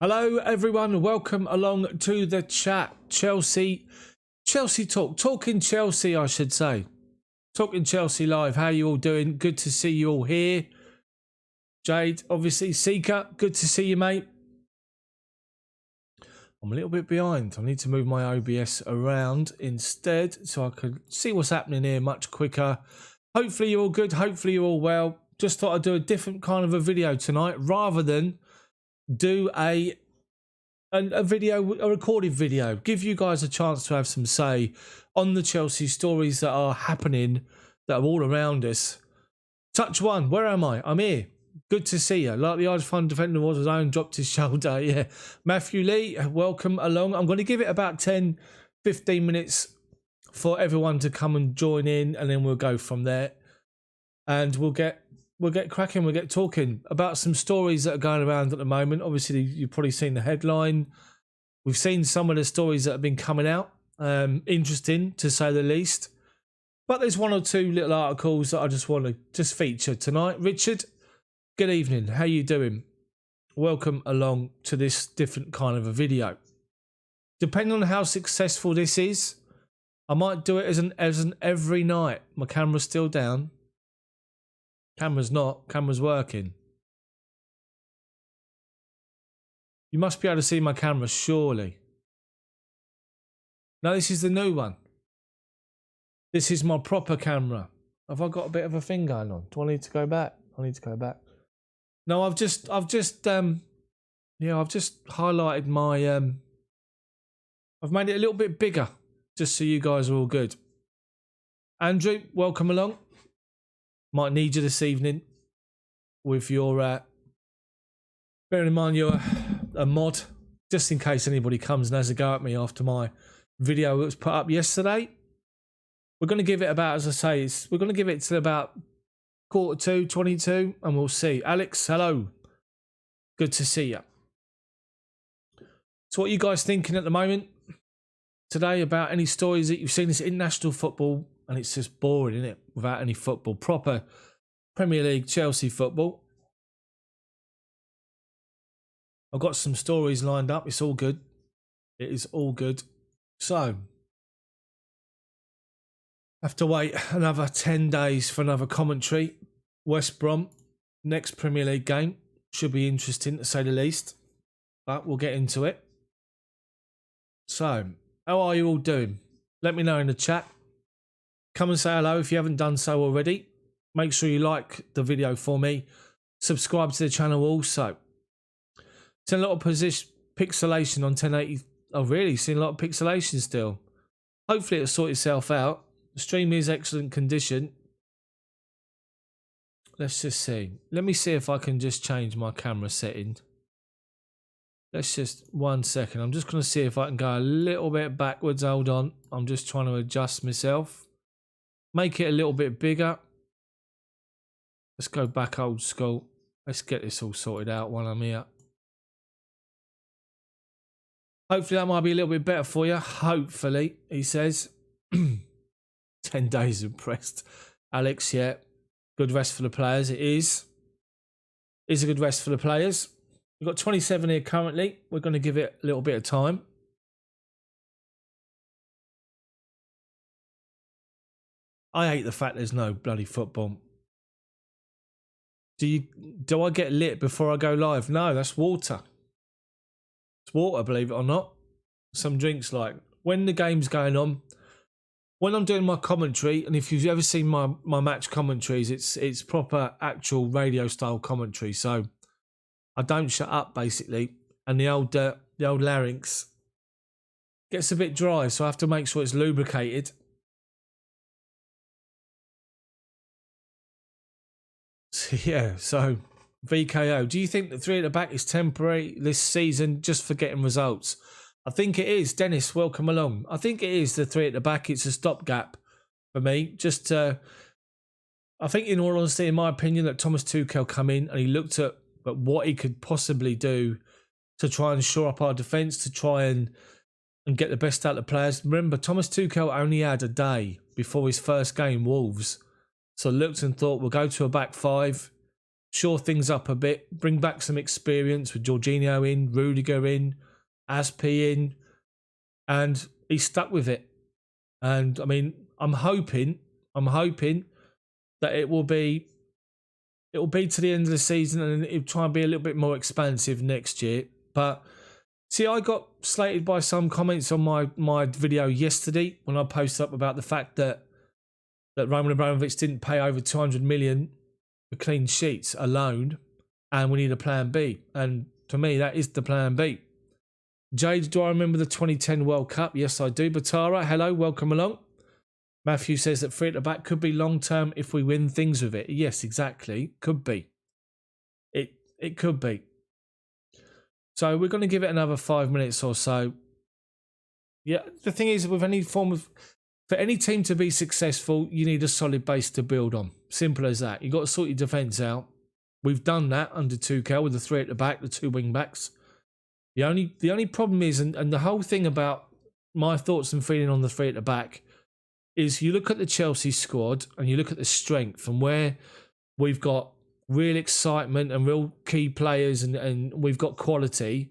Hello everyone, welcome along to the chat. Chelsea talk, talking Chelsea I should say. Talking Chelsea live, how you all doing? Good to see you all here. Jade, obviously, Seeker, good to see you mate. I'm a little bit behind, I need to move my OBS around instead so I could see what's happening here much quicker. Hopefully you're all good, hopefully you're all well. Just thought I'd do a different kind of a video tonight rather than do a video, a recorded video, give you guys a chance to have some say on the Chelsea stories that are happening, that are all around us. Touch one, where am I? I'm here. Good to see you. Like the Irish fun defender was his own, dropped his shoulder. Yeah. Matthew Lee, welcome along. I'm going to give it about 10, 15 minutes for everyone to come and join in, and then we'll go from there. And we'll get cracking, we'll get talking about some stories that are going around at the moment. Obviously, you've probably seen the headline. We've seen some of the stories that have been coming out. Interesting, to say the least. But there's one or two little articles that I just want to feature tonight. Richard, good evening. How you doing? Welcome along to this different kind of a video. Depending on how successful this is, I might do it as an every night. My camera's still down. Camera's not. Camera's working. You must be able to see my camera, surely. No, this is the new one. This is my proper camera. Have I got a bit of a thing going on? Do I need to go back? I need to go back. No, I've just highlighted my I've made it a little bit bigger, just so you guys are all good. Andrew, welcome along. Might need you this evening with your, bearing in mind you're a mod, just in case anybody comes and has a go at me after my video that was put up yesterday. We're going to give it about, as I say, we're going to give it to about 22, and we'll see. Alex, hello. Good to see you. So what are you guys thinking at the moment today about any stories that you've seen? This international football, and it's just boring, isn't it? Without any football. Proper Premier League Chelsea football. I've got some stories lined up. It's all good. It is all good. So, have to wait another 10 days for another commentary. West Brom, next Premier League game. Should be interesting, to say the least. But we'll get into it. So, how are you all doing? Let me know in the chat. Come and say hello if you haven't done so already. Make sure you like the video for me. Subscribe to the channel also. It's a lot of pixelation on 1080. Oh, really? Seen a lot of pixelation still. Hopefully it'll sort itself out. The stream is excellent condition. Let's just see. Let me see if I can just change my camera setting. Let's just 1 second. I'm just going to see if I can go a little bit backwards. Hold on. I'm just trying to adjust myself. Make it a little bit bigger. Let's go back old school. Let's get this all sorted out while I'm here. Hopefully that might be a little bit better for you. Hopefully, he says. 10 days impressed. Alex, yeah. Good rest for the players. It is. It's a good rest for the players. We've got 27 here currently. We're going to give it a little bit of time. I hate the fact there's no bloody football. Do I get lit before I go live? No, that's water. It's water, believe it or not. Some drinks, like when the game's going on, when I'm doing my commentary, and if you've ever seen my match commentaries, it's proper actual radio style commentary. So I don't shut up basically, and the old larynx gets a bit dry, so I have to make sure it's lubricated. Yeah, so VKO. Do you think the three at the back is temporary this season just for getting results? I think it is. Dennis, welcome along. I think it is the three at the back. It's a stopgap for me. Just, I think in all honesty, in my opinion, that Thomas Tuchel come in and he looked at what he could possibly do to try and shore up our defence, to try and get the best out of the players. Remember, Thomas Tuchel only had a day before his first game, Wolves. So looked and thought, we'll go to a back five. shore things up a bit, bring back some experience with Jorginho in, Rudiger in, Aspi in, and he's stuck with it. And I mean, I'm hoping that it will be to the end of the season, and it'll try and be a little bit more expansive next year. But see, I got slated by some comments on my video yesterday when I posted up about the fact that Roman Abramovich didn't pay over 200 million for clean sheets alone, and we need a plan B. And to me, that is the plan B. Jade, do I remember the 2010 World Cup? Yes, I do. Batara, hello, welcome along. Matthew says that free at the back could be long term if we win things with it. Yes, exactly. Could be. It could be. So we're going to give it another 5 minutes or so. Yeah, the thing is, with any form of, for any team to be successful, you need a solid base to build on. Simple as that. You've got to sort your defence out. We've done that under Tuchel with the 3 at the back, the 2 wing backs. The only problem is, and the whole thing about my thoughts and feeling on the 3 at the back, is you look at the Chelsea squad and you look at the strength and where we've got real excitement and real key players and we've got quality,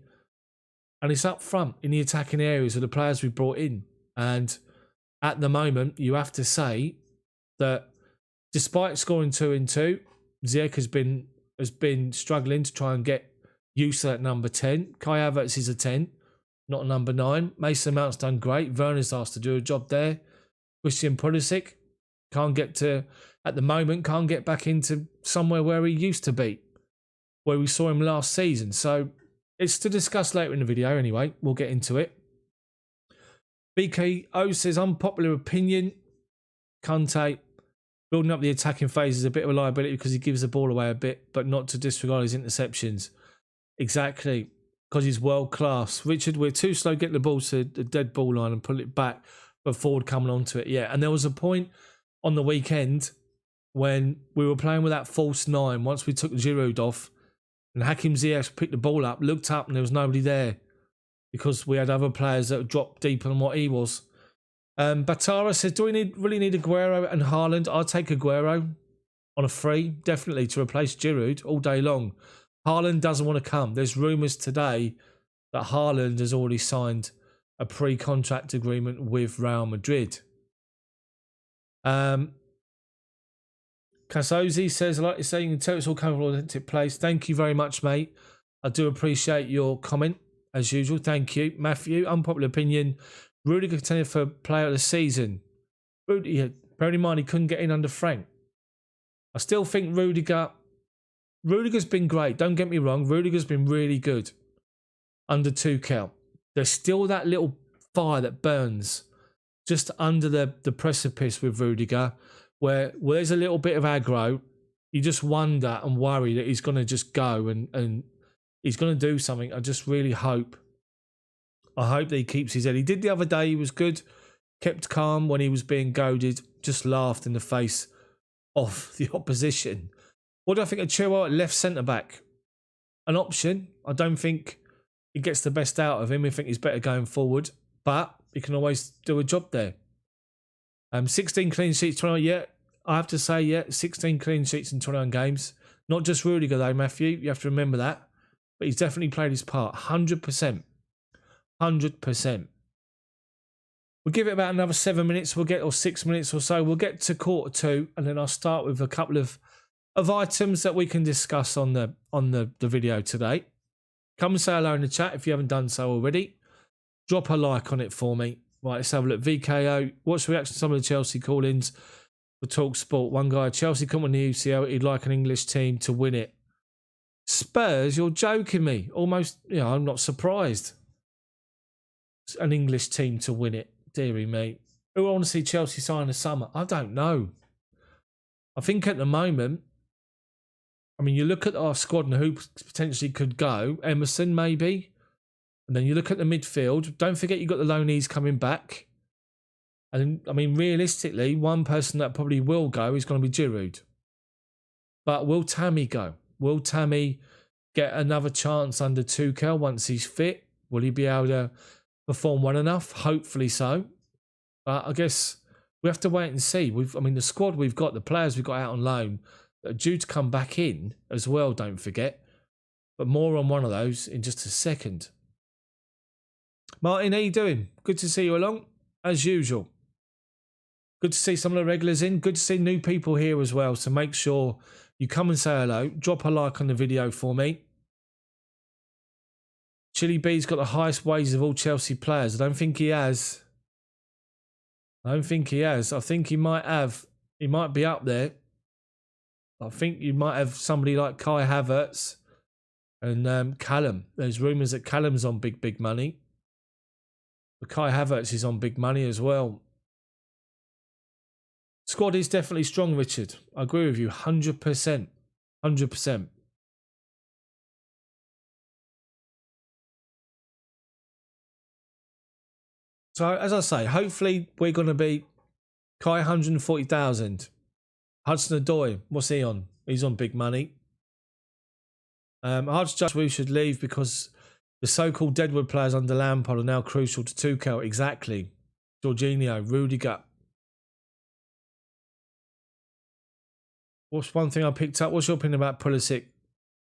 and it's up front in the attacking areas of the players we've brought in. And at the moment, you have to say that despite scoring 2 and 2, Ziyech has been struggling to try and get used to that number 10. Kai Havertz is a 10, not a number 9. Mason Mount's done great. Werner's asked to do a job there. Christian Pulisic can't get back into somewhere where he used to be, where we saw him last season. So it's to discuss later in the video anyway. We'll get into it. BKO says, unpopular opinion, Kante building up the attacking phase is a bit of a liability because he gives the ball away a bit, but not to disregard his interceptions. Exactly, because he's world class. Richard, we're too slow getting the ball to the dead ball line and pull it back, but forward coming onto it. Yeah, and there was a point on the weekend when we were playing with that false 9, once we took Giroud off, and Hakim Ziyech picked the ball up, looked up, and there was nobody there because we had other players that dropped deeper than what he was. Batara says, do we really need Aguero and Haaland? I'll take Aguero on a free, definitely, to replace Giroud all day long. Haaland doesn't want to come. There's rumours today that Haaland has already signed a pre-contract agreement with Real Madrid. Kasozi says, I like you saying, you can tell it's all coming from an authentic place. Thank you very much, mate. I do appreciate your comment, as usual. Thank you. Matthew, unpopular opinion, Rudiger contender for player of the season. Rudiger, bearing in mind he couldn't get in under Frank. I still think Rudiger's been great. Don't get me wrong. Rudiger's been really good under Tuchel. There's still that little fire that burns just under the precipice with Rudiger, where there's a little bit of aggro. You just wonder and worry that he's going to just go and he's going to do something. I just really hope. I hope that he keeps his head. He did the other day. He was good. Kept calm when he was being goaded. Just laughed in the face of the opposition. What do I think of Chilwell at left centre-back? An option. I don't think he gets the best out of him. I think he's better going forward. But he can always do a job there. 16 clean sheets, 21. Yeah, I have to say, yeah, 16 clean sheets in 21 games. Not just Rudiger though, Matthew. You have to remember that. But he's definitely played his part. 100%. 100%. We'll give it about another 7 minutes. Or 6 minutes or so. We'll get to quarter 2, and then I'll start with a couple of items that we can discuss on the video today. Come and say hello in the chat if you haven't done so already. Drop a like on it for me. Right, let's have a look. VKO, what's the reaction to some of the Chelsea call-ins for Talk Sport? One guy, Chelsea come on the UCL, he'd like an English team to win it. Spurs, you're joking me. Almost, I'm not surprised. An English team to win it. Deary me. Who want to see Chelsea sign in the summer? I don't know. I think at the moment, you look at our squad and who potentially could go. Emerson, maybe. And then you look at the midfield. Don't forget you've got the loanees coming back. And, realistically, one person that probably will go is going to be Giroud. But will Tammy go? Will Tammy get another chance under Tuchel once he's fit? Will he be able to perform well enough? Hopefully so. But I guess we have to wait and see. The squad we've got, the players we've got out on loan, that are due to come back in as well, don't forget. But more on one of those in just a second. Martin, how you doing? Good to see you along, as usual. Good to see some of the regulars in. Good to see new people here as well. So make sure you come and say hello. Drop a like on the video for me. Chili B's got the highest wages of all Chelsea players. I don't think he has. I think he might have. He might be up there. I think you might have somebody like Kai Havertz and Callum. There's rumours that Callum's on big money. But Kai Havertz is on big money as well. Squad is definitely strong, Richard. I agree with you 100%. 100%. So, as I say, hopefully we're going to be Kai 140,000. Hudson-Odoi, what's he on? He's on big money. Hard to judge we should leave because the so-called Deadwood players under Lampard are now crucial to Tuchel. Exactly. Jorginho, Rudiger. What's one thing I picked up? What's your opinion about Pulisic?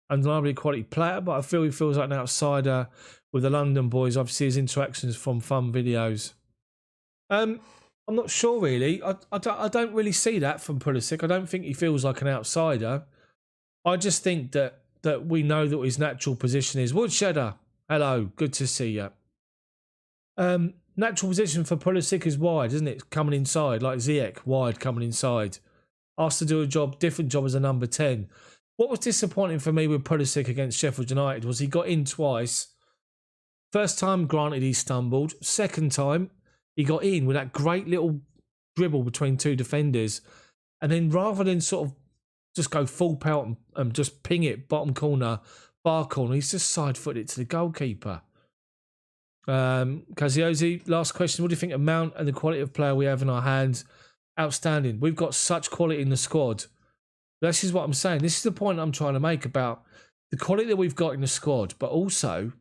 Undeniably quality player, but I feel he feels like an outsider with the London boys. Obviously, his interactions from fun videos. I'm not sure really. I don't really see that from Pulisic. I don't think he feels like an outsider. I just think that we know that his natural position is Woodshedder. Hello, good to see you. Natural position for Pulisic is wide, isn't it? Coming inside, like Ziyech, wide coming inside. Asked to do a different job as a number 10. What was disappointing for me with Pulisic against Sheffield United was he got in twice. First time, granted, he stumbled. Second time, he got in with that great little dribble between two defenders. And then rather than sort of just go full pelt and just ping it bottom corner, bar corner, he's just side-footed it to the goalkeeper. Kaziozi, last question. What do you think of Mount and the quality of player we have in our hands? Outstanding. We've got such quality in the squad. This is what I'm saying. This is the point I'm trying to make about the quality that we've got in the squad, but also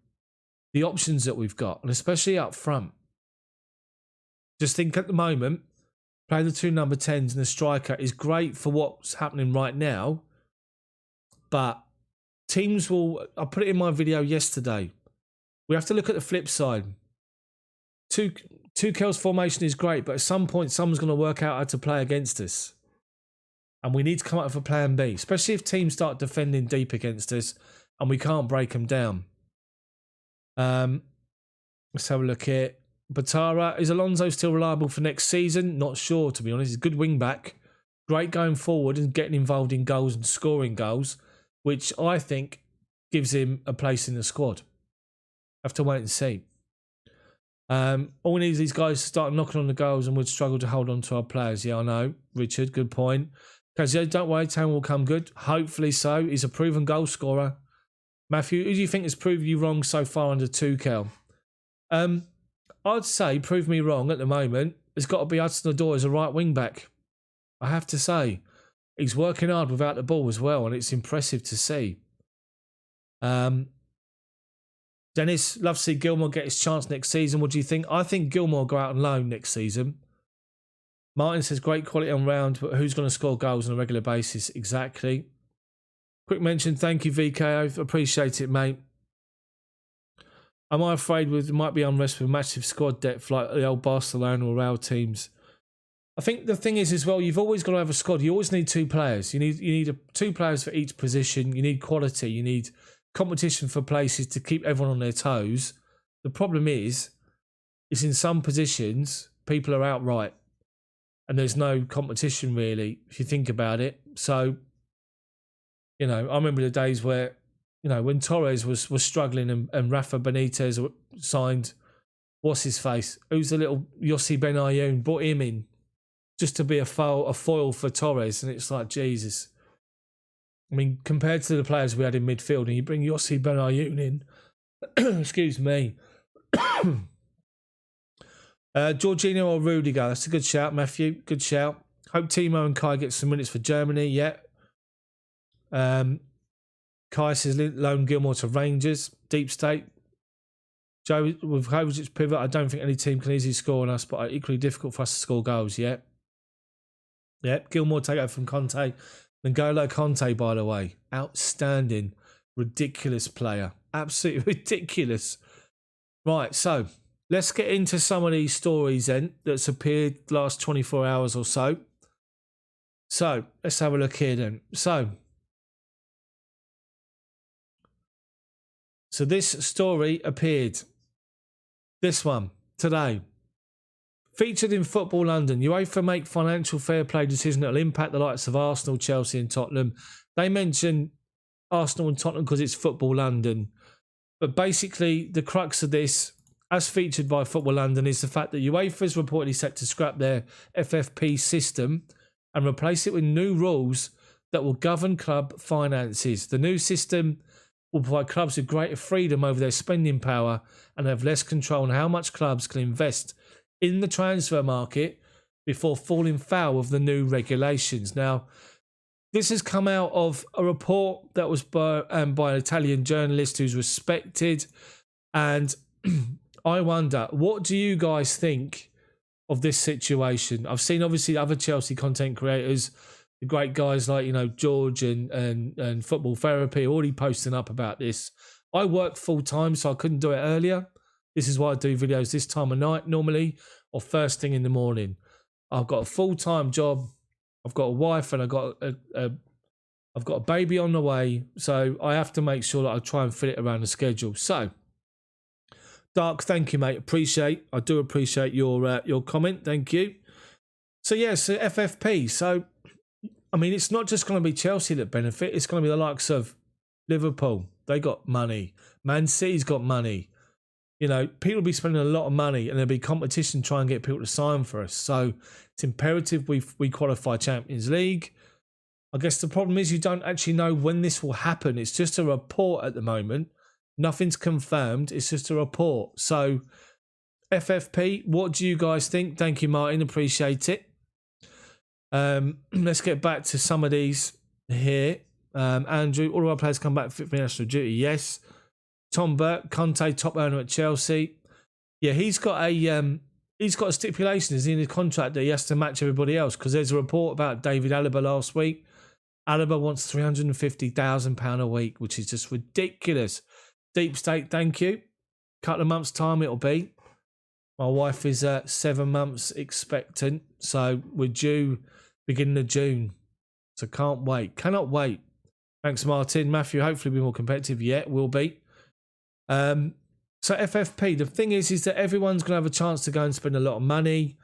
the options that we've got, and especially up front. Just think at the moment, playing the two number 10s and the striker is great for what's happening right now, but teams will, I put it in my video yesterday, we have to look at the flip side. Tuchel's formation is great, but at some point someone's going to work out how to play against us. And we need to come up with a plan B, especially if teams start defending deep against us and we can't break them down. Let's have a look here. Batara, is Alonso still reliable for next season? Not sure, to be honest. He's a good wing back. Great going forward and getting involved in goals and scoring goals, which I think gives him a place in the squad. Have to wait and see. All we need is these guys to start knocking on the goals and we'd struggle to hold on to our players. Yeah, I know. Richard, good point. Because don't worry, Town will come good. Hopefully so. He's a proven goal scorer. Matthew, who do you think has proved you wrong so far under Tuchel? I'd say prove me wrong at the moment. It's got to be Hudson-Odoi as a right wing back. I have to say. He's working hard without the ball as well, and it's impressive to see. Dennis, love to see Gilmore get his chance next season. What do you think? I think Gilmore will go out on loan next season. Martin says great quality on round, but who's going to score goals on a regular basis? Exactly. Quick mention, thank you VKO. Appreciate it, mate. Am I afraid there might be unrest with massive squad depth like the old Barcelona or Real teams? I think the thing is as well, you've always got to have a squad. You always need two players. You need two players for each position. You need quality. You need competition for places to keep everyone on their toes. The problem is in some positions, people are outright. And there's no competition really, if you think about it. So, I remember the days where, when Torres was struggling and Rafa Benitez signed, what's his face? Who's the little Yossi Benayoun? Brought him in just to be a foil for Torres. And it's like, Jesus. I mean, compared to the players we had in midfield, and you bring Yossi Benayoun in, excuse me. Jorginho or Rudiger? That's a good shout, Matthew. Good shout. Hope Timo and Kai get some minutes for Germany. Yeah. Kai says loan Gilmore to Rangers. Deep State. Joe, with Kovacic's pivot, I don't think any team can easily score on us, but equally difficult for us to score goals. Yeah. Yeah. Gilmore take over from Conte. N'Golo Conte, by the way, outstanding, ridiculous player. Absolutely ridiculous. Right, so let's get into some of these stories then that's appeared the last 24 hours or so. So let's have a look here then. So this story appeared. This one today. Featured in Football London, UEFA make financial fair play decision that will impact the likes of Arsenal, Chelsea and Tottenham. They mention Arsenal and Tottenham because it's Football London. But basically, the crux of this, as featured by Football London, is the fact that UEFA is reportedly set to scrap their FFP system and replace it with new rules that will govern club finances. The new system will provide clubs with greater freedom over their spending power and have less control on how much clubs can invest in the transfer market before falling foul of the new regulations. Now, this has come out of a report that was by an Italian journalist who's respected. And I wonder, what do you guys think of this situation? I've seen, obviously, other Chelsea content creators, the great guys like, George and Football Therapy, already posting up about this. I work full-time, so I couldn't do it earlier. This is why I do videos this time of night normally, or first thing in the morning. I've got a full-time job. I've got a wife and I've got a baby on the way. So I have to make sure that I try and fit it around the schedule. So, Dark, thank you, mate. I do appreciate your comment. Thank you. So, yes, FFP. So, I mean, it's not just going to be Chelsea that benefit. It's going to be the likes of Liverpool. They got money. Man City's got money. People will be spending a lot of money and there'll be competition to try and get people to sign for us. So it's imperative we qualify Champions League. I guess the problem is you don't actually know when this will happen. It's just a report at the moment. Nothing's confirmed. It's just a report. So FFP, what do you guys think? Thank you, Martin. Appreciate it. Let's get back to some of these here. Andrew, all of our players come back fit for national duty. Yes. Tom Burke, Conte, top earner at Chelsea. Yeah, he's got a stipulation is in his contract that he has to match everybody else, because there's a report about David Alaba last week. Alaba wants £350,000 a week, which is just ridiculous. Deep State, thank you. Couple of months' time it'll be. My wife is 7 months expectant, so we're due beginning of June. So can't wait. Cannot wait. Thanks, Martin. Matthew, hopefully be more competitive. Yeah, will be. So FFP, the thing is that everyone's going to have a chance to go and spend a lot of money.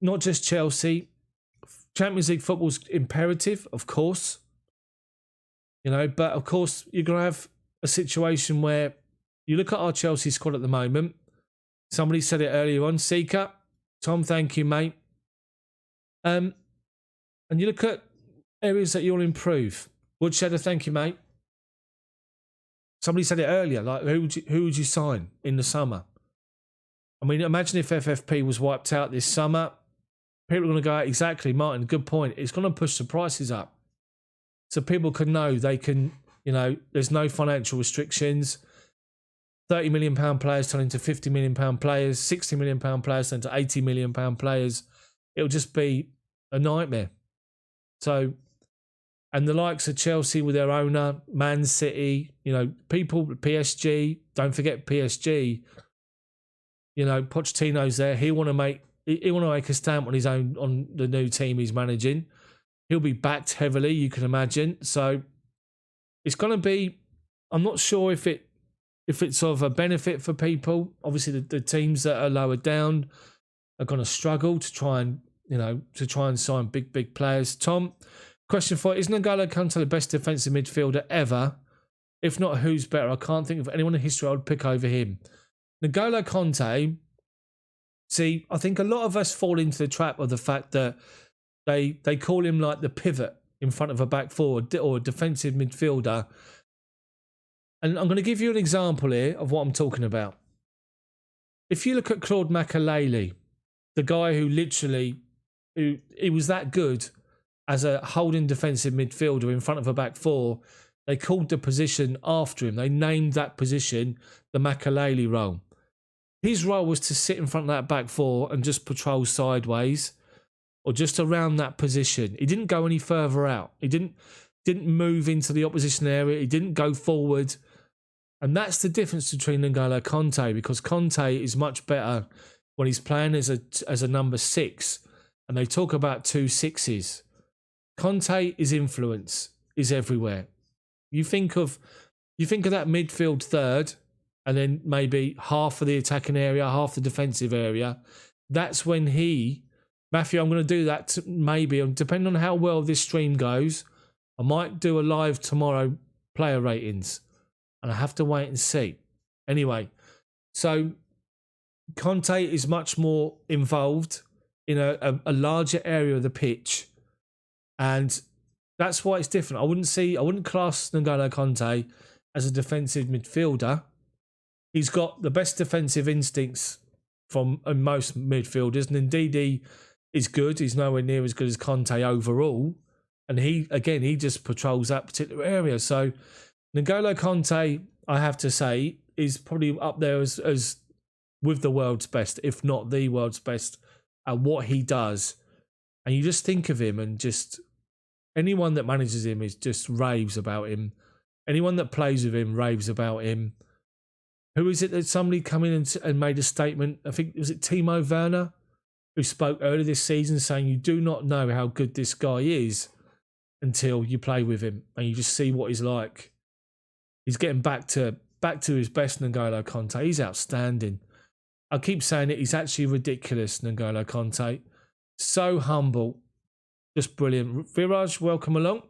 Not just Chelsea. Champions League football's imperative, of course. But of course you're going to have a situation where you look at our Chelsea squad at the moment. Somebody said it earlier on. Seeker, Tom, thank you, mate. And you look at areas that you'll improve. Woodsheader, thank you, mate. Somebody said it earlier, like who would you sign in the summer? I mean, imagine if FFP was wiped out this summer. People are going to go, exactly, Martin, good point. It's going to push the prices up. So people can know they can, there's no financial restrictions. £30 million players turn into £50 million players, £60 million players turn to £80 million players. It'll just be a nightmare. So, and the likes of Chelsea with their owner, Man City, people, PSG, don't forget PSG, Pochettino's there. He'll want to make a stamp on his own, on the new team he's managing. He'll be backed heavily, you can imagine. So it's going to be, I'm not sure if it's sort of a benefit for people. Obviously the teams that are lower down are going to struggle to try and sign big players. Tom, question 4, is N'Golo Kante the best defensive midfielder ever? If not, who's better? I can't think of anyone in history I would pick over him. N'Golo Kante, see, I think a lot of us fall into the trap of the fact that they call him like the pivot in front of a back four or a defensive midfielder. And I'm going to give you an example here of what I'm talking about. If you look at Claude Makelele, the guy who he was that good as a holding defensive midfielder in front of a back four, they called the position after him. They named that position the Makelele role. His role was to sit in front of that back four and just patrol sideways. or just around that position. He didn't go any further out. He didn't move into the opposition area. He didn't go forward. And that's the difference between N'Golo Conte, because Conte is much better when he's playing as a number 6. And they talk about 2 6s. Conte is influence, is everywhere. You think of that midfield third, and then maybe half of the attacking area, half the defensive area. That's when Matthew, I'm going to do that maybe, depending on how well this stream goes, I might do a live tomorrow player ratings, and I have to wait and see. Anyway, so Conte is much more involved in a larger area of the pitch, and that's why it's different. I wouldn't class N'Golo Conte as a defensive midfielder. He's got the best defensive instincts from most midfielders, and indeed he is good. He's nowhere near as good as Conte overall, and he just patrols that particular area. So N'Golo Conte, I have to say, is probably up there as with the world's best, if not the world's best, at what he does. And you just think of him, and just anyone that manages him is just raves about him. Anyone that plays with him raves about him. Who is it that somebody come in and made a statement? I think, was it Timo Werner, who spoke earlier this season saying you do not know how good this guy is until you play with him and you just see what he's like. He's getting back to his best, N'Golo Conte. He's outstanding. I keep saying it, he's actually ridiculous, N'Golo Conte. So humble. Just brilliant. Viraj, welcome along.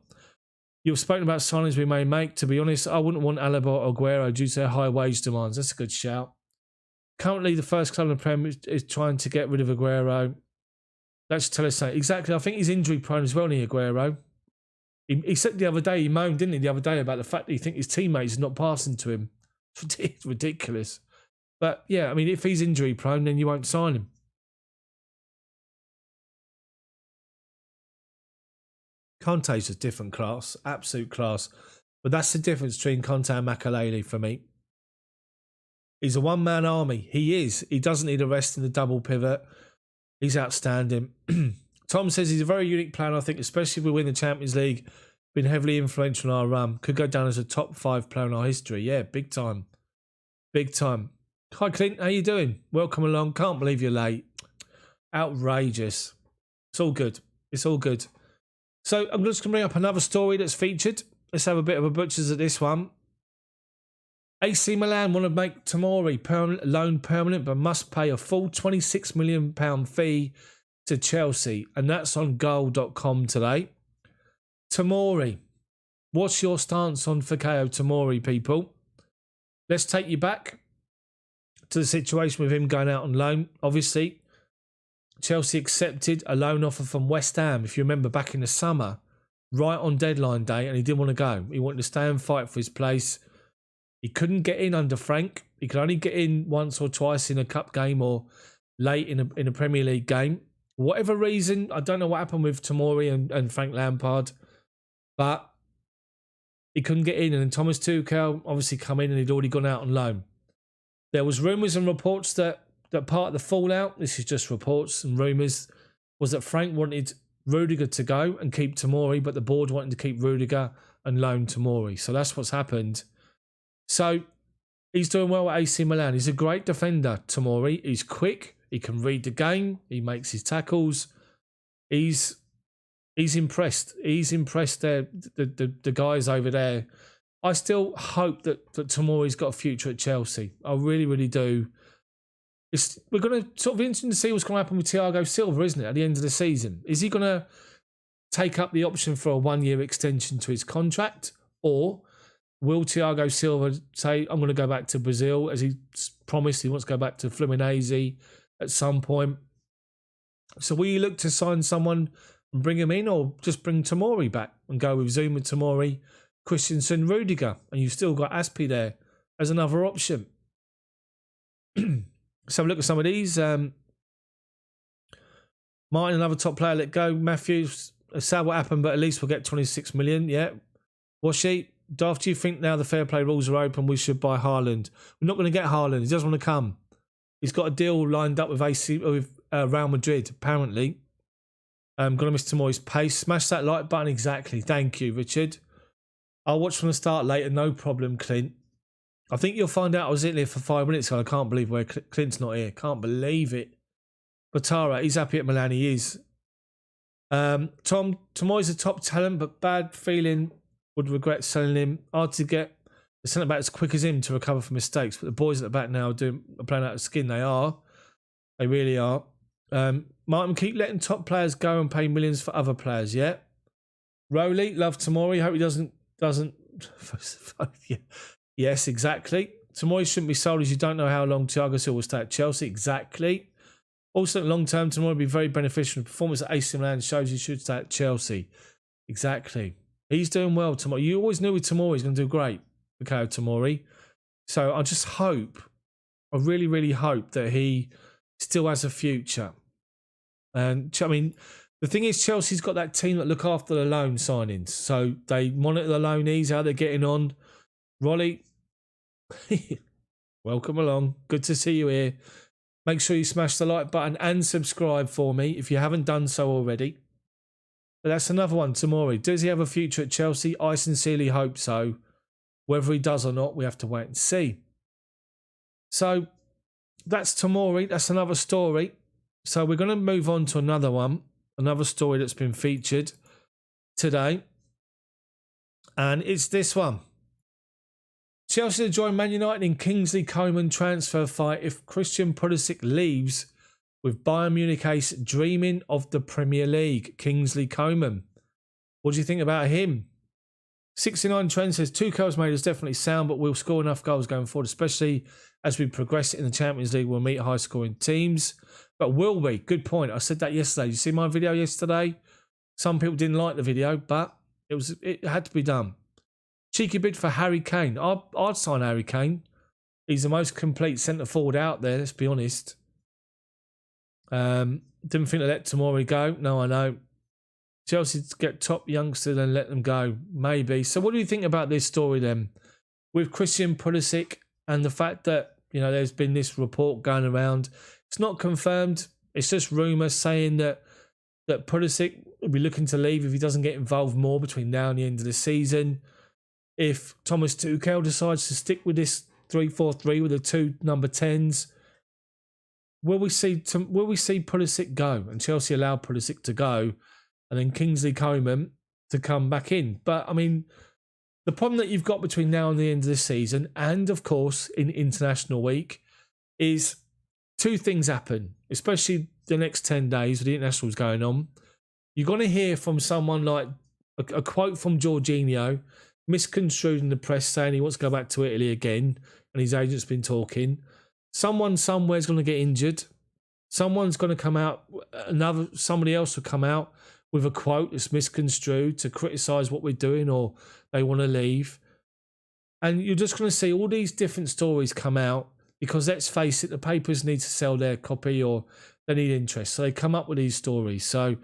You've spoken about signings we may make. To be honest, I wouldn't want Alaba or Aguero due to their high wage demands. That's a good shout. Currently, the first club in the Premier is trying to get rid of Aguero. That should tell us something. Exactly. I think he's injury prone as well, isn't he, Aguero? He said the other day, he moaned, didn't he, the other day about the fact that he thinks his teammates are not passing to him. It's ridiculous. But yeah, I mean, if he's injury prone, then you won't sign him. Conte's a different class, absolute class. But that's the difference between Conte and Makelele for me. He's a one-man army. He is. He doesn't need a rest in the double pivot. He's outstanding. Tom says he's a very unique player, I think, especially if we win the Champions League. Been heavily influential in our run. Could go down as a top 5 player in our history. Yeah, big time. Big time. Hi, Clint. How you doing? Welcome along. Can't believe you're late. Outrageous. It's all good. It's all good. So I'm just going to bring up another story that's featured. Let's have a bit of a butcher's at this one. AC Milan want to make Tomori loan permanent, but must pay a full £26 million fee to Chelsea. And that's on goal.com today. Tomori. What's your stance on Fikayo Tomori, people? Let's take you back to the situation with him going out on loan. Obviously, Chelsea accepted a loan offer from West Ham, if you remember, back in the summer, right on deadline day, and he didn't want to go. He wanted to stay and fight for his place. He couldn't get in under Frank. He could only get in once or twice in a cup game or late in a Premier League game. For whatever reason, I don't know what happened with Tomori and Frank Lampard, but he couldn't get in. And then Thomas Tuchel obviously come in and he'd already gone out on loan. There was rumours and reports that part of the fallout, this is just reports and rumours, was that Frank wanted Rudiger to go and keep Tomori, but the board wanted to keep Rudiger and loan Tomori. So that's what's happened. So he's doing well at AC Milan. He's a great defender, Tomori. He's quick. He can read the game. He makes his tackles. He's impressed. He's impressed the guys over there. I still hope that Tomori's got a future at Chelsea. I really, really do. We're going to sort of be interesting to see what's going to happen with Thiago Silva, isn't it, at the end of the season? Is he going to take up the option for a 1-year extension to his contract? Or will Thiago Silva say, I'm going to go back to Brazil, as he promised he wants to go back to Fluminense at some point? So will you look to sign someone and bring him in, or just bring Tomori back and go with Zuma, Tomori, Christensen, Rudiger, and you've still got Aspi there as another option? Let's have a look at some of these. Martin, another top player, let go. Matthews, sad what happened, but at least we'll get 26 million. Yeah. Washi, Daft, do you think now the fair play rules are open, we should buy Haaland? We're not going to get Haaland. He doesn't want to come. He's got a deal lined up with Real Madrid, apparently. Gonna miss Tomori's pace. Smash that like button. Exactly. Thank you, Richard. I'll watch from the start later. No problem, Clint. I think you'll find out I was in here for 5 minutes ago. I can't believe where Clint's not here. Can't believe it. Batara, he's happy at Milan. He is. Tomori's a top talent, but bad feeling. Would regret selling him. Hard to get the centre back as quick as him to recover from mistakes. But the boys at the back now are playing out of skin. They are. They really are. Martin, keep letting top players go and pay millions for other players. Yeah. Rowley, love Tomori. Hope he doesn't. Yeah. Yes, exactly. Tomori shouldn't be sold as you don't know how long Thiago Silva will stay at Chelsea. Exactly. Also, long term, Tomori will be very beneficial. Performance at AC Milan shows he should stay at Chelsea. Exactly. He's doing well, Tomori. You always knew with Tomori he's going to do great. Okay, Tomori. So I just hope, I really, really hope that he still has a future. And I mean, the thing is, Chelsea's got that team that look after the loan signings. So they monitor the loanees, how they're getting on. Rolly, welcome along. Good to see you here. Make sure you smash the like button and subscribe for me if you haven't done so already. But that's another one, Tomori. Does he have a future at Chelsea? I sincerely hope so. Whether he does or not, we have to wait and see. So that's Tomori. That's another story. So we're going to move on to another one. Another story that's been featured today. And it's this one. Chelsea to join Man United in Kingsley Coman transfer fight if Christian Pulisic leaves, with Bayern Munich ace dreaming of the Premier League. Kingsley Coman. What do you think about him? 69 Trend says Tuchel's made us definitely sound, but we'll score enough goals going forward, especially as we progress in the Champions League. We'll meet high-scoring teams. But will we? Good point. I said that yesterday. You see my video yesterday? Some people didn't like the video, but it had to be done. Cheeky bid for Harry Kane. I'd sign Harry Kane. He's the most complete centre-forward out there, let's be honest. Didn't think to let Tomori go. No, I know. Chelsea to get top youngsters and let them go. Maybe. So what do you think about this story then? With Christian Pulisic and the fact that, there's been this report going around. It's not confirmed. It's just rumours saying that Pulisic will be looking to leave if he doesn't get involved more between now and the end of the season. If Thomas Tuchel decides to stick with this 3-4-3 with the two number 10s, will we see Pulisic go and Chelsea allow Pulisic to go and then Kingsley Coman to come back in? But, I mean, the problem that you've got between now and the end of the season and, of course, in international week is two things happen, especially the next 10 days with the internationals going on. You're going to hear from someone like a quote from Jorginho, misconstrued in the press saying he wants to go back to Italy again and his agent's been talking. Someone somewhere's going to get injured. Someone's going to come out, somebody else will come out with a quote that's misconstrued to criticise what we're doing or they want to leave. And you're just going to see all these different stories come out because, let's face it, the papers need to sell their copy or they need interest. So they come up with these stories. So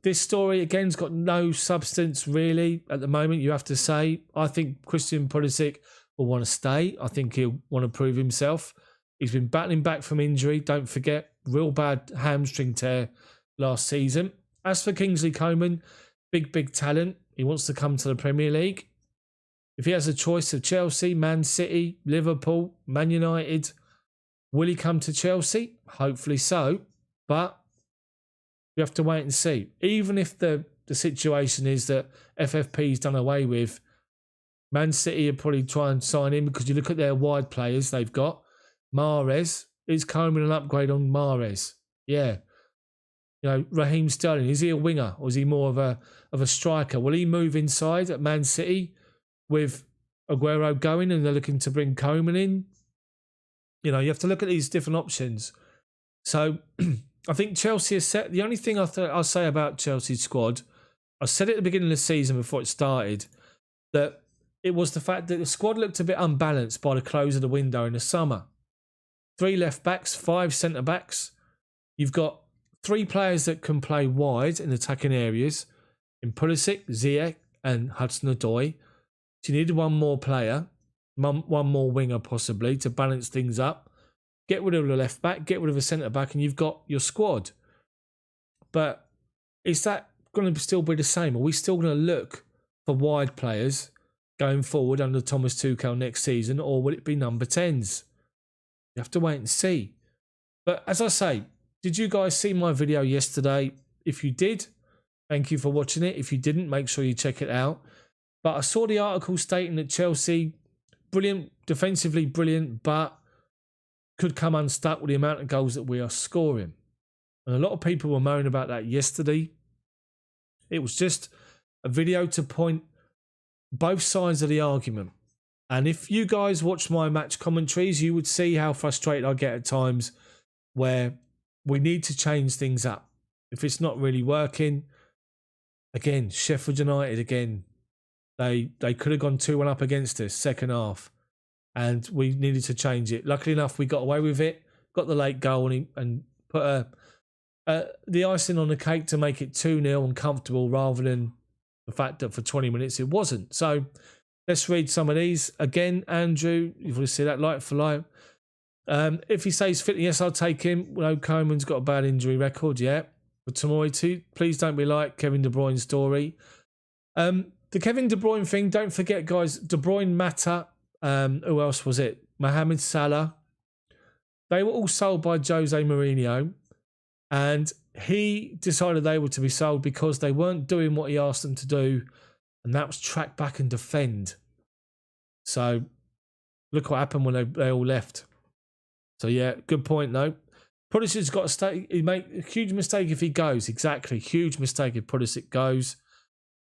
this story, again, has got no substance really at the moment, you have to say. I think Christian Pulisic will want to stay. I think he'll want to prove himself. He's been battling back from injury. Don't forget, real bad hamstring tear last season. As for Kingsley Coman, big talent. He wants to come to the Premier League. If he has a choice of Chelsea, Man City, Liverpool, Man United, will he come to Chelsea? Hopefully so. But you have to wait and see. Even if the situation is that FFP's done away with, Man City will probably try and sign him because you look at their wide players they've got. Mahrez, is Coman an upgrade on Mahrez? Yeah. Raheem Sterling, is he a winger or is he more of a striker? Will he move inside at Man City with Aguero going and they're looking to bring Coman in? You have to look at these different options. So I think Chelsea is set. The only thing I'll say about Chelsea's squad, I said at the beginning of the season before it started, that it was the fact that the squad looked a bit unbalanced by the close of the window in the summer. 3 left backs, 5 centre backs. You've got 3 players that can play wide in attacking areas in Pulisic, Ziyech and Hudson-Odoi. So you needed one more player, one more winger possibly to balance things up. Get rid of the left back, get rid of a centre back and you've got your squad. But is that going to still be the same? Are we still going to look for wide players going forward under Thomas Tuchel next season, or will it be number 10s? You have to wait and see. But as I say, did you guys see my video yesterday? If you did, thank you for watching it. If you didn't, make sure you check it out. But I saw the article stating that Chelsea, brilliant, defensively brilliant, but could come unstuck with the amount of goals that we are scoring. And a lot of people were moaning about that yesterday. It was just a video to point both sides of the argument. And if you guys watch my match commentaries, you would see how frustrated I get at times where we need to change things up. If it's not really working, again, Sheffield United, again, they could have gone 2-1 up against us, second half. And we needed to change it. Luckily enough, we got away with it, got the late goal and put the icing on the cake to make it 2-0 and comfortable rather than the fact that for 20 minutes it wasn't. So let's read some of these. Again, Andrew, you've got to see that light for light. If he stays fit, yes, I'll take him. No, Coman's got a bad injury record, yeah. But Tomori too, please don't be like Kevin De Bruyne's story. The Kevin De Bruyne thing, don't forget, guys, De Bruyne, Mata, who else was it? Mohamed Salah. They were all sold by Jose Mourinho. And he decided they were to be sold because they weren't doing what he asked them to do. And that was track back and defend. So look what happened when they all left. So yeah, good point though. Pulisic's got to stay. He make a huge mistake if he goes. Exactly. Huge mistake if Pulisic goes.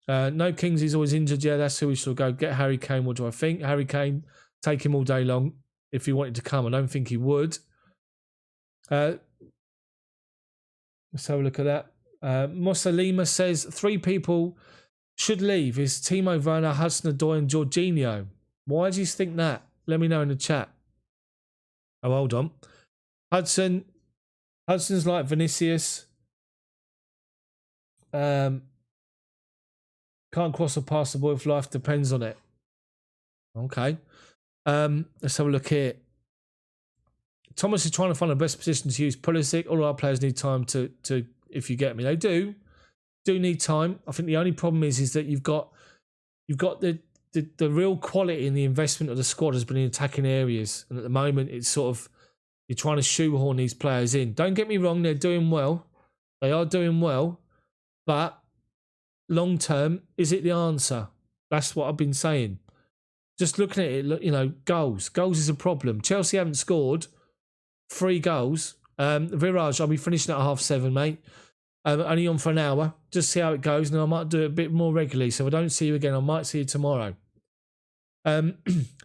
No Kings, he's always injured. Yeah, that's who we should go. Get Harry Kane. What do I think? Harry Kane, take him all day long if he wanted to come. I don't think he would. Let's have a look at that. Mosalima says 3 people should leave. Is Timo Werner, Hudson-Odoi and Jorginho. Why do you think that? Let me know in the chat. Oh, hold on. Hudson's like Vinicius. Can't cross or pass the ball if life depends on it. Okay. Let's have a look here. Thomas is trying to find the best position to use Pulisic. All our players need time to if you get me. They do need time. I think the only problem is that you've got the real quality in the investment of the squad has been in attacking areas. And at the moment, it's sort of, you're trying to shoehorn these players in. Don't get me wrong, they're doing well. They are doing well. But long term, is it the answer? That's what I've been saying. Just looking at it, goals. Goals is a problem. Chelsea haven't scored 3 goals. Viraj, I'll be finishing at 7:30, mate. Only on for an hour. Just see how it goes, and I might do it a bit more regularly. So if I don't see you again, I might see you tomorrow. But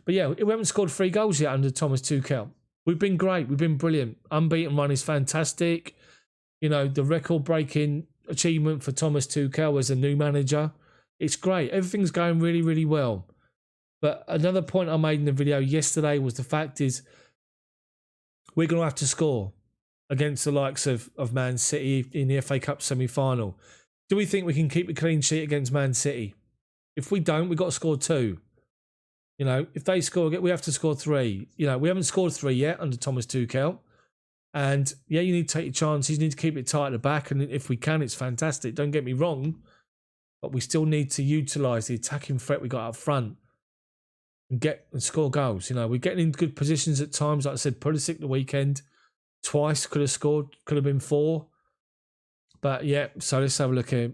yeah, we haven't scored 3 goals yet under Thomas Tuchel. We've been great. We've been brilliant. Unbeaten run is fantastic. The record-breaking achievement for Thomas Tuchel as a new manager. It's great. Everything's going really, really well. But another point I made in the video yesterday was the fact is we're going to have to score against the likes of Man City in the FA Cup semi-final. Do we think we can keep a clean sheet against Man City? If we don't, we've got to score 2. If they score, we have to score 3. We haven't scored 3 yet under Thomas Tuchel. And yeah, you need to take your chances. You need to keep it tight at the back. And if we can, it's fantastic. Don't get me wrong. But we still need to utilise the attacking threat we got up front and score goals. We're getting in good positions at times. Like I said, Pulisic the weekend, twice could have scored, could have been 4. But yeah, so let's have a look here.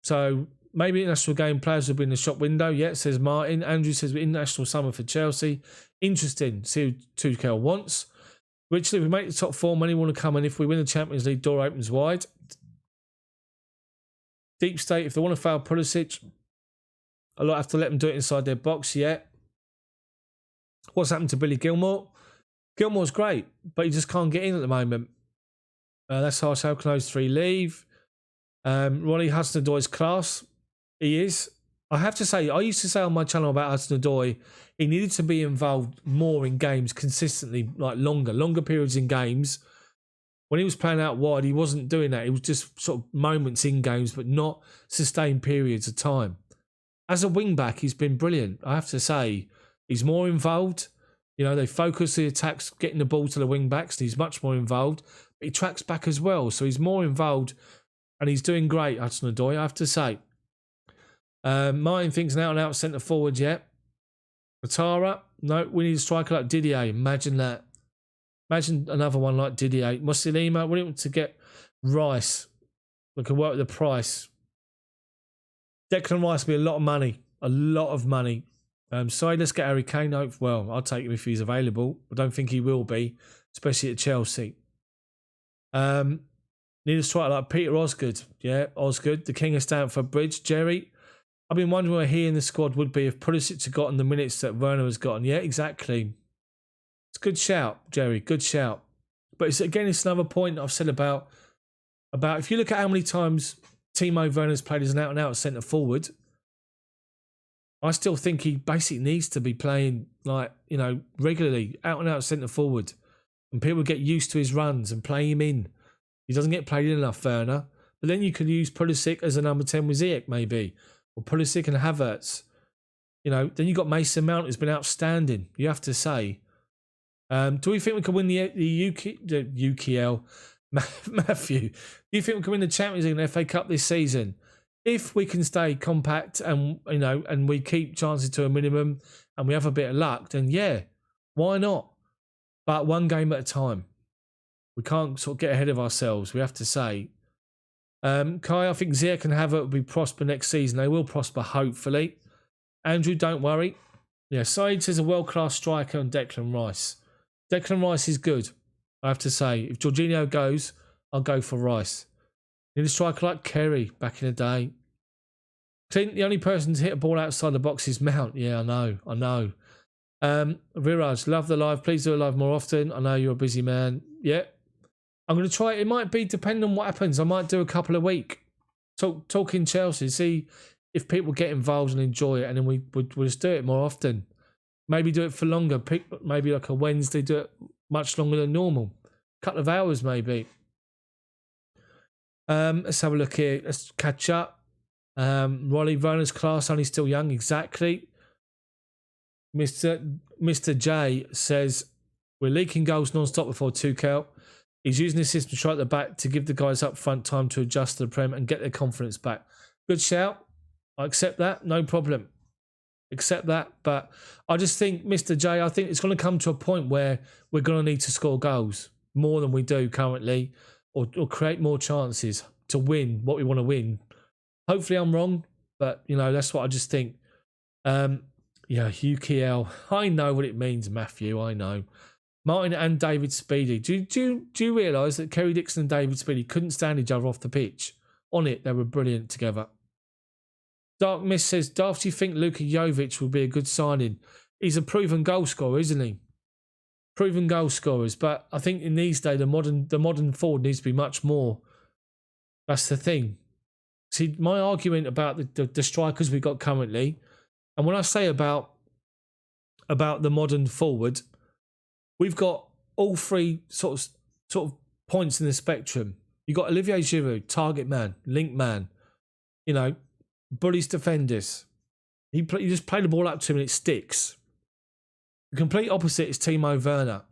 So maybe international game players will be in the shop window. Yeah, says Martin. Andrew says international summer for Chelsea. Interesting. See who Tuchel wants. Richard, if we make the top 4, many want to come, and if we win the Champions League, door opens wide. Deep State, if they want to foul Pulisic, a lot have to let them do it inside their box. Yeah. What's happened to Billy Gilmore? Gilmore's great, but he just can't get in at the moment. That's harsh. How can those 3 leave? Ronnie Hudson-Odoi's class. He is. I have to say, I used to say on my channel about Hudson-Odoi, he needed to be involved more in games consistently, like longer periods in games. When he was playing out wide, he wasn't doing that. It was just sort of moments in games, but not sustained periods of time. As a wing-back, he's been brilliant. I have to say, he's more involved. They focus the attacks, getting the ball to the wing-backs. He's much more involved. He tracks back as well, so he's more involved, and he's doing great, Hudson-Odoi, I have to say. Martin thinks an out-and-out centre forward yet. Matara, no, we need a striker like Didier. Imagine that. Imagine another one like Didier. Musilima, we want to get Rice. We can work with the price. Declan Rice will be a lot of money. A lot of money. Sorry, let's get Harry Kane. Well, I'll take him if he's available. I don't think he will be, especially at Chelsea. Need a striker like Peter Osgood. Yeah, Osgood, the king of Stamford Bridge. Jerry, I've been wondering where he in the squad would be if Pulisic had gotten the minutes that Werner has gotten. Yeah, exactly. It's a good shout, Jerry. Good shout. But it's another point I've said about if you look at how many times Timo Werner's played as an out-and-out centre forward, I still think he basically needs to be playing regularly, out-and-out centre forward. And people get used to his runs and play him in. He doesn't get played in enough, Werner. But then you could use Pulisic as a number 10 with Ziyech, maybe. Or Pulisic and Havertz. Then you've got Mason Mount, who's been outstanding, you have to say. Do we think we can win the UKL? Matthew, do you think we can win the Champions League and FA Cup this season? If we can stay compact and we keep chances to a minimum and we have a bit of luck, then yeah, why not? But one game at a time. We can't sort of get ahead of ourselves, we have to say. Kai, I think Ziyech and Havertz will prosper next season. They will prosper, hopefully. Andrew, don't worry. Yeah, Said says a world-class striker on Declan Rice. Declan Rice is good, I have to say. If Jorginho goes, I'll go for Rice. Need a striker like Kerry back in the day. Clint, the only person to hit a ball outside the box is Mount. Yeah, I know. Viraj, love the live. Please do a live more often. I know you're a busy man. Yeah. I'm going to try it. It might be depending on what happens. I might do a couple a week. Talking Chelsea. See if people get involved and enjoy it. And then we'll just do it more often. Maybe do it for longer. Maybe like a Wednesday, do it much longer than normal. A couple of hours maybe. Let's have a look here. Let's catch up. Rolly Werner's class, only still young. Exactly. Mr. J says, we're leaking goals non-stop before Tuchel. He's using the system to try at the back to give the guys up front time to adjust to the Prem and get their confidence back. Good shout. I accept that. No problem. Accept that. But I just think, Mr. J, I think it's going to come to a point where we're going to need to score goals more than we do currently, or create more chances to win what we want to win. Hopefully I'm wrong, but, that's what I just think. UKL. I know what it means, Matthew. I know. Martin and David Speedy. Do you realise that Kerry Dixon and David Speedy couldn't stand each other off the pitch? On it, they were brilliant together. Dark Mist says, Daft, do you think Luka Jovic will be a good signing? He's a proven goal scorer, isn't he? Proven goal scorers, but I think in these days the modern forward needs to be much more. That's the thing. See, my argument about the strikers we've got currently, and when I say about the modern forward, we've got all three sort of points in the spectrum. You've got Olivier Giroud, target man, link man, bullies defenders. You just play the ball up to him and it sticks. The complete opposite is Timo Werner.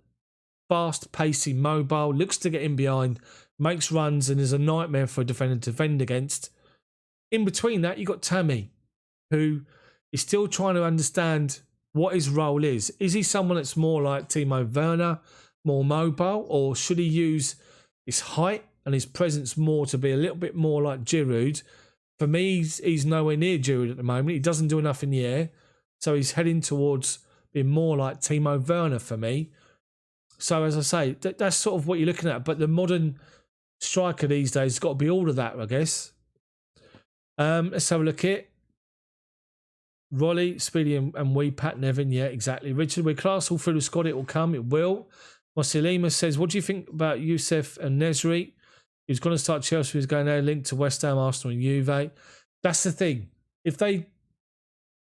Fast, pacey, mobile, looks to get in behind, makes runs and is a nightmare for a defender to defend against. In between that, you've got Tammy, who is still trying to understand what his role is. Is he someone that's more like Timo Werner, more mobile, or should he use his height and his presence more to be a little bit more like Giroud? For me, he's nowhere near Giroud at the moment. He doesn't do enough in the air, so he's heading towards being more like Timo Werner for me. So as I say, that's sort of what you're looking at. But the modern striker these days has got to be all of that, I guess. Let's have a look here. Rolly, Speedy and we, Pat Nevin. Yeah, exactly. Richard, we're class all through the squad. It will come. It will. Wasilima says, what do you think about Youssef and Nesri? He's going to start Chelsea. He's going there, linked to West Ham, Arsenal and Juve. That's the thing. If they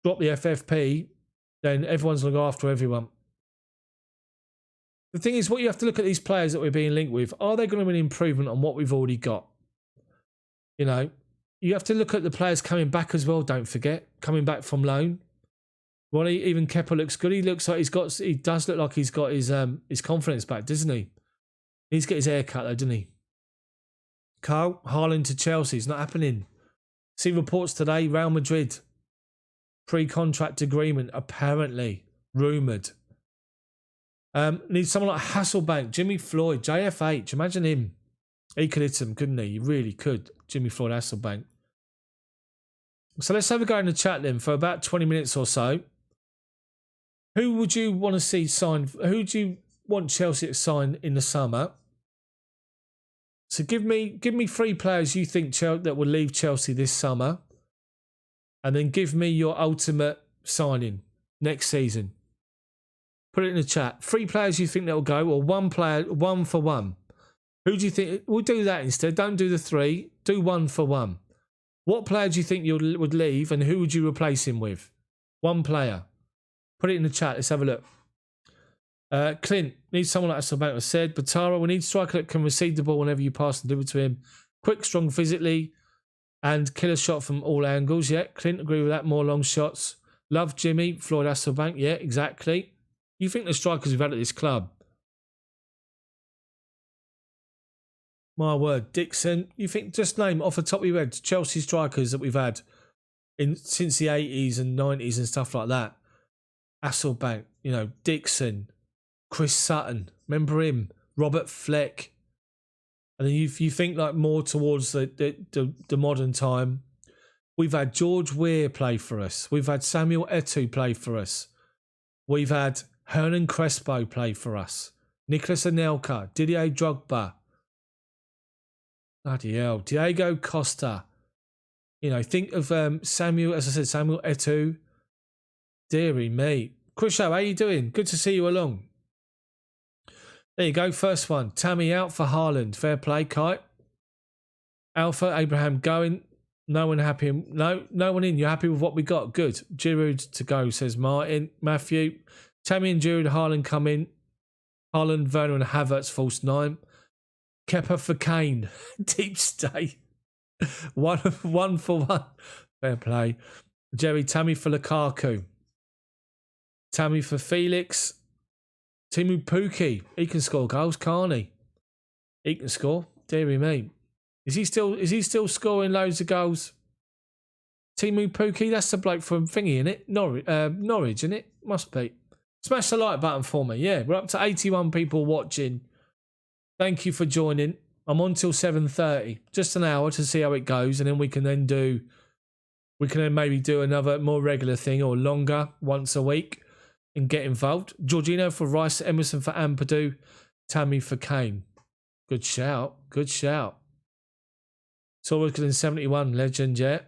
drop the FFP, then everyone's going to go after everyone. The thing is, what you have to look at these players that we're being linked with. Are they going to be an improvement on what we've already got? You have to look at the players coming back as well, don't forget. Coming back from loan. Ronnie, even Kepa looks good. He looks like he does look like he's got his confidence back, doesn't he? He needs to get his hair cut though, doesn't he? Carl, Haaland to Chelsea. It's not happening. See reports today, Real Madrid. Pre-contract agreement, apparently. Rumoured. Needs someone like Hasselbank, Jimmy Floyd, JFH. Imagine him. He could hit him, couldn't he? He really could. Jimmy Floyd, Hasselbank. So let's have a go in the chat then for about 20 minutes or so. Who would you want to see sign? Who do you want Chelsea to sign in the summer? So give me 3 players you think that will leave Chelsea this summer, and then give me your ultimate signing next season. Put it in the chat. 3 players you think that will go, or 1 player, 1 for 1. Who do you think? We'll do that instead. Don't do the 3. Do 1 for 1. What player do you think you would leave, and who would you replace him with? 1 player. Put it in the chat. Let's have a look. Clint, needs someone like Hasselbank said. Batara, we need a striker that can receive the ball whenever you pass and deliver to him. Quick, strong physically, and kill a shot from all angles. Yeah, Clint, agree with that. More long shots. Love Jimmy, Floyd Hasselbank. Yeah, exactly. You think the strikers we've had at this club? My word, Dixon. You think, just name off the top of your head, Chelsea strikers that we've had since the 80s and 90s and stuff like that. Hasselbank, Dixon, Chris Sutton, remember him? Robert Fleck. And then you think like more towards the modern time. We've had George Weah play for us. We've had Samuel Eto'o play for us. We've had Hernan Crespo play for us. Nicolas Anelka, Didier Drogba. Bloody hell. Diego Costa. Think of Samuel Eto'o. Deary me. Chris, how you doing? Good to see you along. There you go. First one. Tammy out for Haaland. Fair play, Kite. Alpha, Abraham going. No one happy. No one in. You're happy with what we got? Good. Giroud to go, says Martin. Matthew. Tammy and Giroud, Haaland come in. Haaland, Werner and Havertz, false 9. Kepa for Kane. Deep stay. One for 1. Fair play. Jerry, Tammy for Lukaku. Tammy for Felix. Timu Pukki. He can score goals, can't he? He can score. Deary me. Is he still scoring loads of goals? Timu Pukki, that's the bloke from thingy, innit? Norwich, innit? Must be. Smash the like button for me. Yeah, we're up to 81 people watching. Thank you for joining. I'm on till 7:30. Just an hour to see how it goes, and then we can then maybe do another more regular thing or longer once a week and get involved. Jorginho for Rice, Emerson for Ampadu, Tammy for Kane. Good shout. Good shout. Torres in 71, legend, yeah.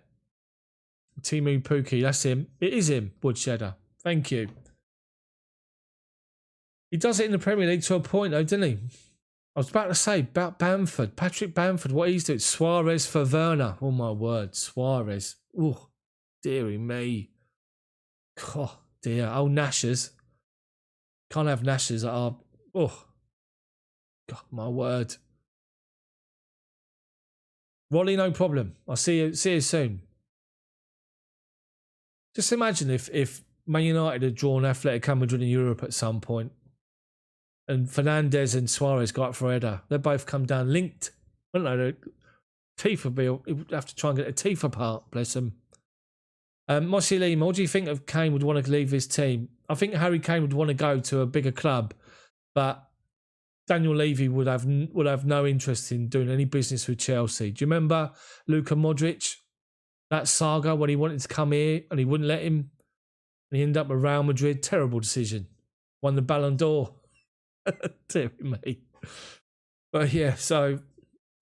Timu Pukki, that's him. It is him, Woodshedder. Thank you. He does it in the Premier League to a point, though, doesn't he? I was about to say about Bamford. Patrick Bamford, what he's doing. Suarez for Werner. Oh, my word. Suarez. Oh, dearie me. Oh, dear. Oh, Nashers. Can't have Nashers that are... Oh, God, my word. Rolly, no problem. I'll see you soon. Just imagine if Man United had drawn Athletic Madrid in Europe at some point, and Fernandes and Suarez got up for a header. They both come down linked. I don't know. Teeth would have to try and get their teeth apart. Bless them. Mossy Lima, what do you think of Kane would want to leave his team? I think Harry Kane would want to go to a bigger club, but Daniel Levy would have no interest in doing any business with Chelsea. Do you remember Luka Modric? That saga when he wanted to come here and he wouldn't let him. And he ended up at Real Madrid. Terrible decision. Won the Ballon d'Or. Dear me. But yeah, so,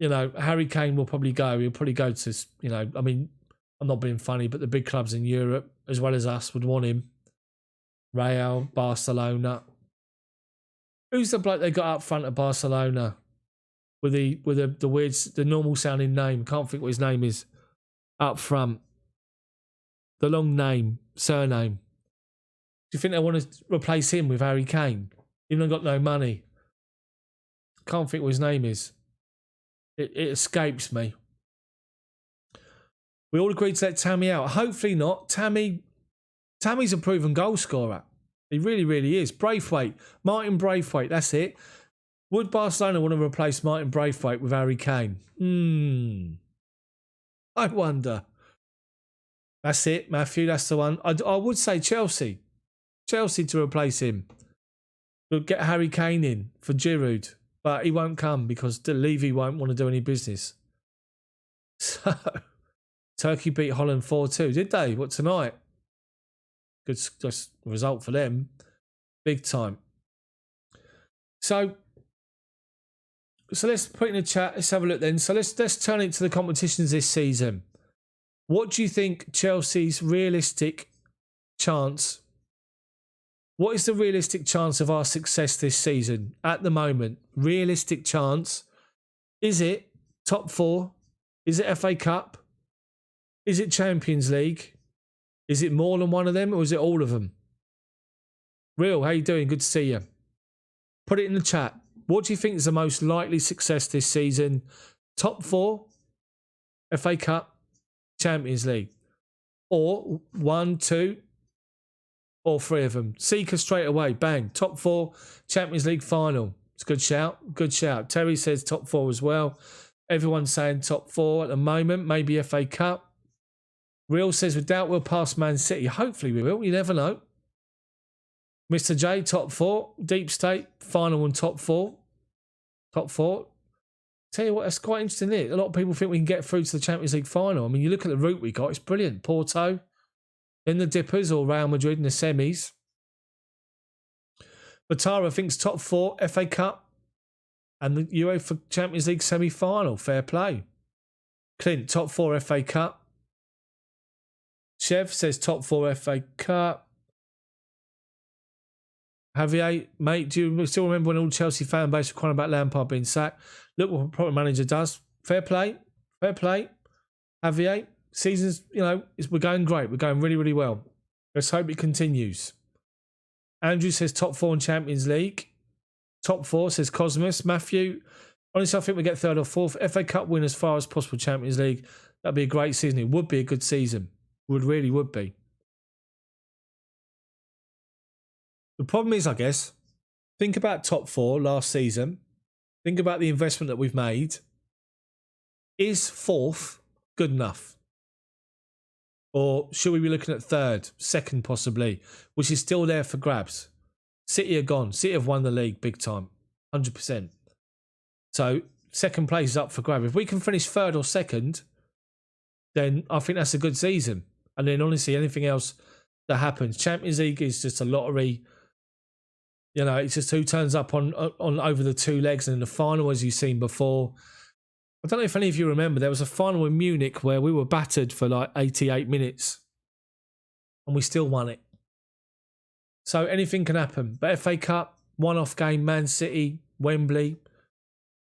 Harry Kane will probably go. He'll probably go to, I mean, I'm not being funny, but the big clubs in Europe, as well as us, would want him. Real, Barcelona. Who's the bloke they got up front of Barcelona with the weird, the normal sounding name? Can't think what his name is. Up front. The long name, surname. Do you think they want to replace him with Harry Kane? Even though got no money. Can't think what his name is. It escapes me. We all agreed to let Tammy out. Hopefully not. Tammy's a proven goal scorer. He really, really is. Braithwaite. Martin Braithwaite, that's it. Would Barcelona want to replace Martin Braithwaite with Harry Kane? I wonder. That's it, Matthew. That's the one. I would say Chelsea. Chelsea to replace him. We'll get Harry Kane in for Giroud. But he won't come because Levy won't want to do any business. So, Turkey beat Holland 4-2, did they? What, tonight? Good result for them. Big time. So let's put in the chat. Let's have a look then. So let's turn it to the competitions this season. What do you think Chelsea's realistic chance? What is the realistic chance of our success this season at the moment? Realistic chance. Is it top 4? Is it FA Cup? Is it Champions League? Is it more than one of them or is it all of them? Real, how you doing? Good to see you. Put it in the chat. What do you think is the most likely success this season? Top 4, FA Cup, Champions League. Or 1, 2, or 3 of them. Seeker straight away. Bang. Top 4, Champions League final. It's a good shout. Good shout. Terry says top 4 as well. Everyone's saying top 4 at the moment. Maybe FA Cup. Real says, we doubt we'll pass Man City. Hopefully we will. You never know. Mr. J, top 4. Deep State, final and top 4. Top 4. Tell you what, that's quite interesting, isn't it? A lot of people think we can get through to the Champions League final. I mean, you look at the route we got, it's brilliant. Porto, then the Dippers or Real Madrid in the semis. Batara thinks top 4, FA Cup, and the UEFA Champions League semi-final. Fair play. Clint, top 4, FA Cup. Chev says top 4, FA Cup. Javier, mate, do you still remember when all Chelsea fan base were crying about Lampard being sacked? Look what a proper manager does. Fair play. Fair play. Javier, season's, we're going great. We're going really, really well. Let's hope it continues. Andrew says top 4 in Champions League. Top 4 says Cosmos. Matthew, honestly, I think we get 3rd or 4th. FA Cup win as far as possible Champions League. That'd be a great season. It would be a good season. Really would be. The problem is, I guess, think about top 4 last season. Think about the investment that we've made. Is 4th good enough? Or should we be looking at 3rd, 2nd possibly, which is still there for grabs? City are gone. City have won the league big time, 100%. So 2nd place is up for grab. If we can finish 3rd or 2nd, then I think that's a good season. And then honestly, anything else that happens, Champions League is just a lottery. It's just who turns up on over the 2 legs, and in the final, as you've seen before. I don't know if any of you remember, there was a final in Munich where we were battered for like 88 minutes and we still won it. So anything can happen. But FA Cup, one-off game, Man City, Wembley,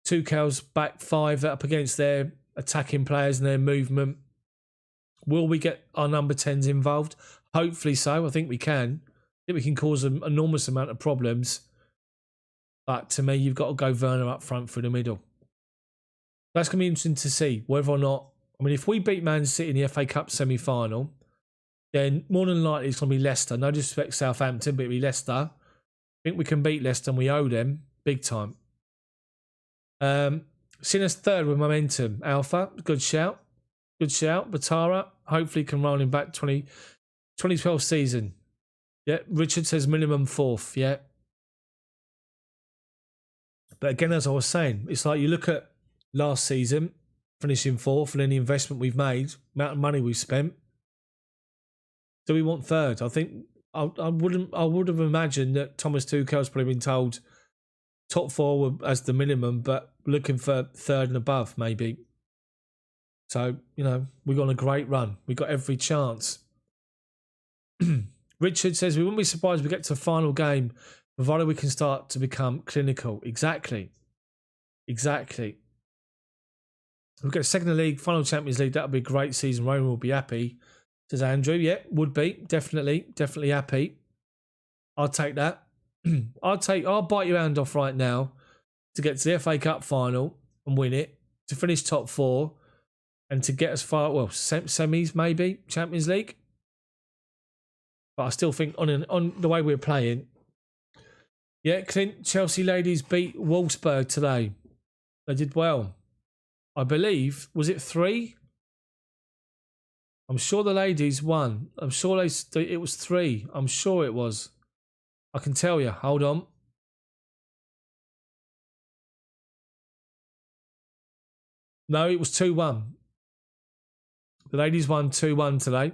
Tuchel's back 5 up against their attacking players and their movement. Will we get our number 10s involved? Hopefully so. I think we can. I think we can cause an enormous amount of problems. But to me, you've got to go Werner up front through the middle. That's going to be interesting to see whether or not... I mean, if we beat Man City in the FA Cup semi-final, then more than likely it's going to be Leicester. No disrespect Southampton, but it'll be Leicester. I think we can beat Leicester and we owe them big time. Sinner's 3rd with momentum. Alpha, good shout. Good shout. Batara, hopefully can roll him back 2012 season. Yeah, Richard says minimum 4th. Yeah. But again, as I was saying, it's like you look at last season, finishing 4th, and then the investment we've made, amount of money we've spent. Do we want 3rd? I think I would have imagined that Thomas Tuchel's probably been told top 4 as the minimum, but looking for 3rd and above maybe. So, we've got a great run. We've got every chance. Richard says, we wouldn't be surprised if we get to the final game, provided we can start to become clinical. Exactly. We get a 2nd league, final Champions League. That would be a great season. Roman will be happy. Says Andrew. Yeah, would be. Definitely happy. I'll take that. I'll bite your hand off right now to get to the FA Cup final and win it, to finish top 4 and to get as far, semis maybe, Champions League. But I still think on the way we're playing, Yeah, Clint, Chelsea ladies beat Wolfsburg today. They did well. I believe, was it 3? I'm sure the ladies won. I'm sure it was 3. I'm sure it was. I can tell you. Hold on. No, it was 2-1. The ladies won 2-1 today.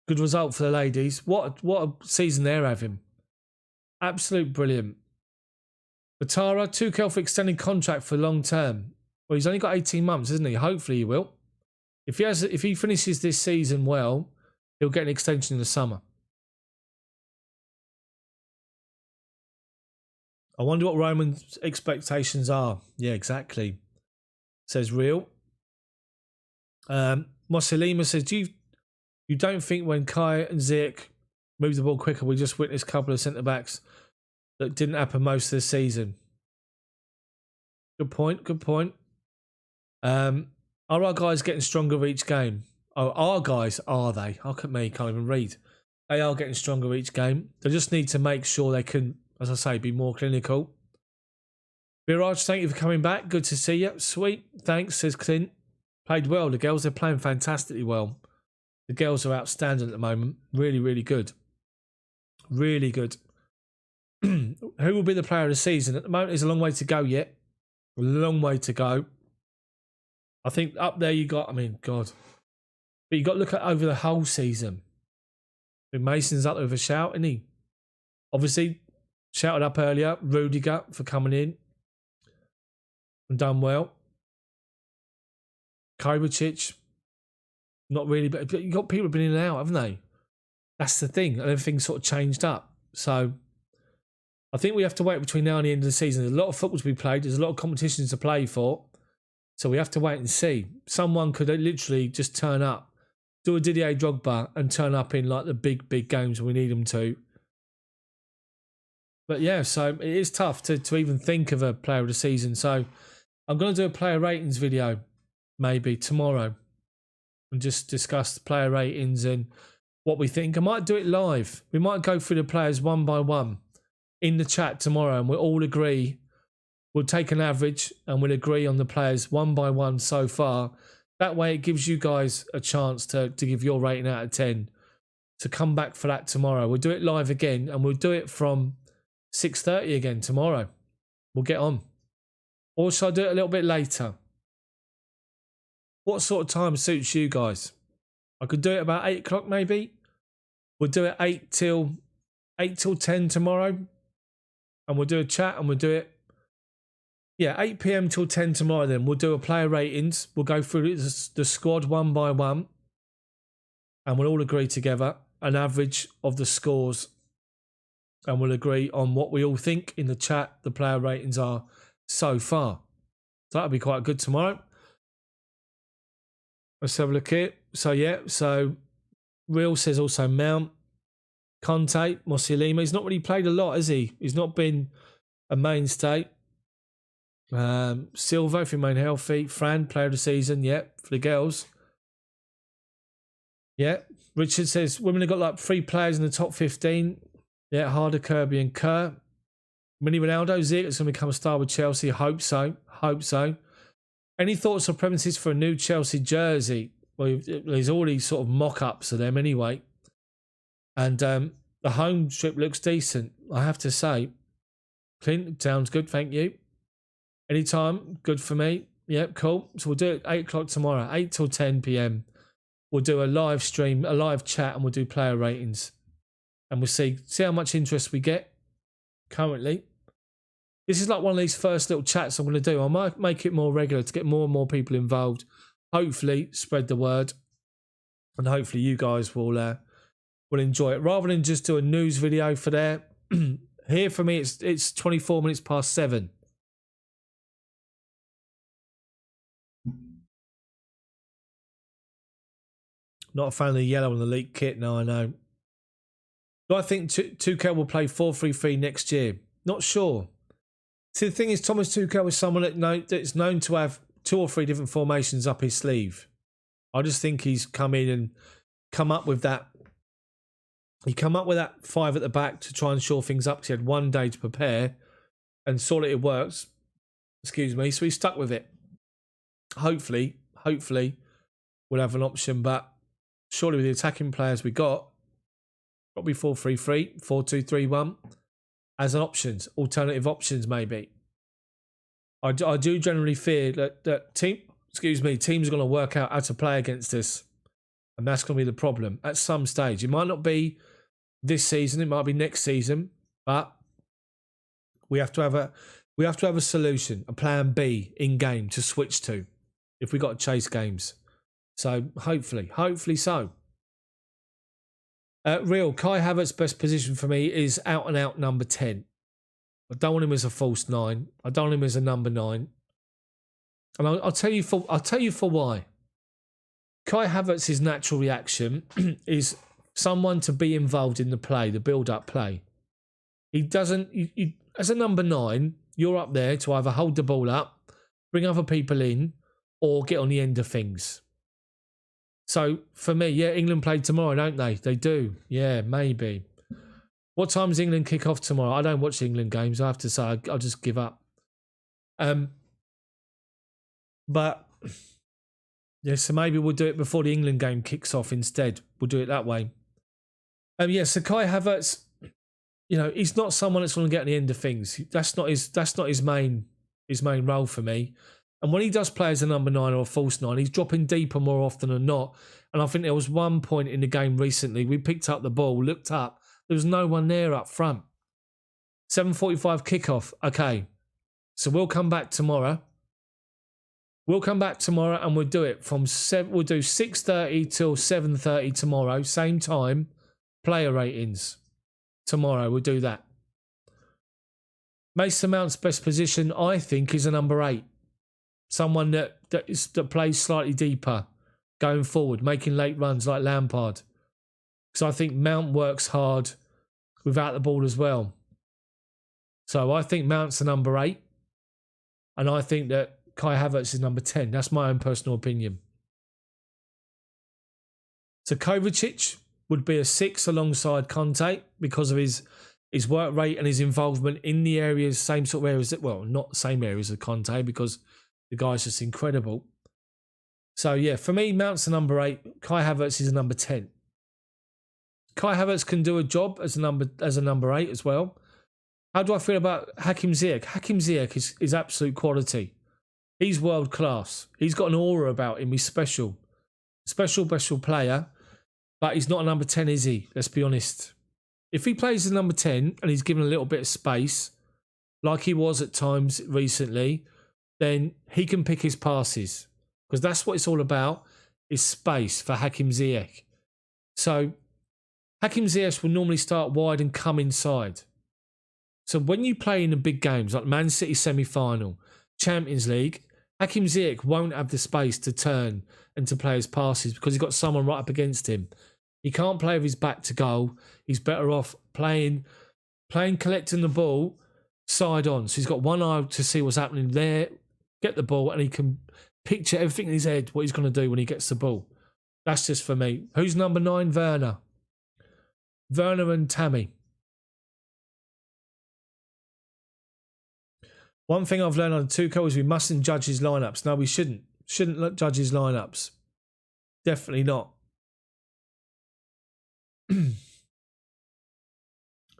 Good result for the ladies. What a season they're having. Absolute brilliant. Batara, Tuchel for extending contract for long term. Well, he's only got 18 months, isn't he? Hopefully he will. If he finishes this season well, he'll get an extension in the summer. I wonder what Roman's expectations are. Yeah, exactly. Says Real. Moselima says, you don't think when Kai and Ziyech move the ball quicker, we just witnessed a couple of centre-backs that didn't happen most of the season? Good point, good point. Are our guys getting stronger each game? Oh, our guys, are they? Look at me, can't even read. They are getting stronger each game. They just need to make sure they can, as I say, be more clinical. Biraj, thank you for coming back. Good to see you. Sweet. Thanks, says Clint. Played well. The girls, they're playing fantastically well. The girls are outstanding at the moment. Really, really good. Really good. Who will be the player of the season? At the moment, there's a long way to go yet. A long way to go. I think up there you got, I mean, God. But you got to look at over the whole season. Mason's up there with a shout, isn't he? Obviously, shouted up earlier, Rudiger for coming in and done well. Kovacic, not really, but you got people who've been in and out, haven't they? That's the thing, and everything's sort of changed up. So I think we have to wait between now and the end of the season. There's a lot of football to be played. There's a lot of competitions to play for. So we have to wait and see. Someone could literally just turn up, do a Didier Drogba and turn up in like the big games we need them to. But yeah, so it is tough to even think of a player of the season. So I'm going to do a player ratings video maybe tomorrow and just discuss the player ratings and what we think. I might do it live. We might go through the players one by one in the chat tomorrow and we'll all agree. We'll take an average and we'll agree on the players one by one so far. That way it gives you guys a chance to give your rating out of 10. To come back for that tomorrow. We'll do it live again and we'll do it from 6:30 again tomorrow. We'll get on. Or shall I do it a little bit later? What sort of time suits you guys? I could do it about 8 o'clock maybe. We'll do it 8 till 10 tomorrow. And we'll do a chat and we'll do it. Yeah, 8 p.m. till 10 tomorrow then. We'll do a player ratings. We'll go through the squad one by one. And we'll all agree together an average of the scores. And we'll agree on what we all think in the chat the player ratings are so far. So that'll be quite good tomorrow. Let's have a look here. So yeah, so Real says also Mount, Conte, Mosilima. He's not really played a lot, has he? He's not been a mainstay. Silva, if he remain healthy. Fran, player of the season, yeah, for the girls. Yeah. Richard says women have got like 3 players in the top 15. Yeah, Harder, Kirby and Kerr. Mini Ronaldo, Ziyech is going to become a star with Chelsea. Hope so. Hope so. Any thoughts or premises for a new Chelsea jersey? Well, there's already sort of mock-ups of them anyway. And the home strip looks decent, I have to say. Clint, sounds good, thank you. Anytime, good for me. Yep, cool. So we'll do it 8 o'clock tomorrow, 8 till 10 p.m. We'll do a live stream, a live chat, and we'll do player ratings. And we'll see how much interest we get currently. This is like one of these first little chats I'm going to do. I might make it more regular to get more and more people involved. Hopefully, spread the word. And hopefully you guys will enjoy it. Rather than just do a news video for there. Here for me, it's 24 minutes past 7. Not a fan of the yellow on the leaked kit. No, I know. Do I think Tuchel will play 4-3-3 next year? Not sure. See, the thing is, Thomas Tuchel is someone that's known to have 2 or 3 different formations up his sleeve. I just think he's come in and come up with that He come up with that 5 at the back to try and shore things up. He had 1 day to prepare and saw that it works. Excuse me. So he stuck with it. Hopefully, we'll have an option. But surely with the attacking players we got, probably 4-3-3, 4-2-3-1 as an options, alternative options maybe. I do generally fear that teams are going to work out how to play against us, and that's going to be the problem at some stage. It might not be this season, it might be next season, but we have to have a solution, a plan B in game to switch to if we got to chase games. So hopefully so. Real Kai Havertz's best position for me is out and out number 10. I don't want him as a false 9. I don't want him as a number 9. And I'll tell you for why. Kai Havertz's natural reaction is someone to be involved in the play, the build-up play. He doesn't. As a number 9, you're up there to either hold the ball up, bring other people in, or get on the end of things. So for me, yeah, England played tomorrow, don't they? They do. Yeah, maybe. What time does England kick off tomorrow? I don't watch England games. I have to say, I'll just give up. But yeah, so maybe we'll do it before the England game kicks off instead. We'll do it that way. Yeah, so Kai Havertz, he's not someone that's going to get on the end of things. That's not his main role for me. And when he does play as a number 9 or a false 9, he's dropping deeper more often than not. And I think there was one point in the game recently, we picked up the ball, looked up, there was no one there up front. 7:45 kickoff. Okay, so we'll come back tomorrow. And we'll do it from 7. We'll do 6:30 till 7:30 tomorrow, same time. Player ratings tomorrow. We'll do that. Mason Mount's best position, I think, is a number 8. Someone that plays slightly deeper, going forward, making late runs like Lampard. Because I think Mount works hard without the ball as well. So I think Mount's a number 8. And I think that Kai Havertz is number 10. That's my own personal opinion. So Kovacic would be a 6 alongside Conte because of his work rate and his involvement in the areas, same sort of areas, not same areas as Conte because the guy's just incredible. So yeah, for me, Mount's a number 8. Kai Havertz is a number 10. Kai Havertz can do a job as a number 8 as well. How do I feel about Hakim Ziyech? Hakim Ziyech is absolute quality. He's world class. He's got an aura about him. He's special player. But he's not a number 10, is he? Let's be honest. If he plays as number 10 and he's given a little bit of space, like he was at times recently, then he can pick his passes. Because that's what it's all about, is space for Hakim Ziyech. So Hakim Ziyech will normally start wide and come inside. So when you play in the big games, like Man City semi-final, Champions League, Hakim Ziyech won't have the space to turn and to play his passes because he's got someone right up against him. He can't play with his back to goal. He's better off playing collecting the ball side on. So he's got one eye to see what's happening there, get the ball, and he can picture everything in his head, what he's going to do when he gets the ball. That's just for me. Who's number 9? Werner. Werner and Tammy. One thing I've learned on Tuchel is we mustn't judge his lineups. No, we shouldn't. Shouldn't judge his lineups. Definitely not.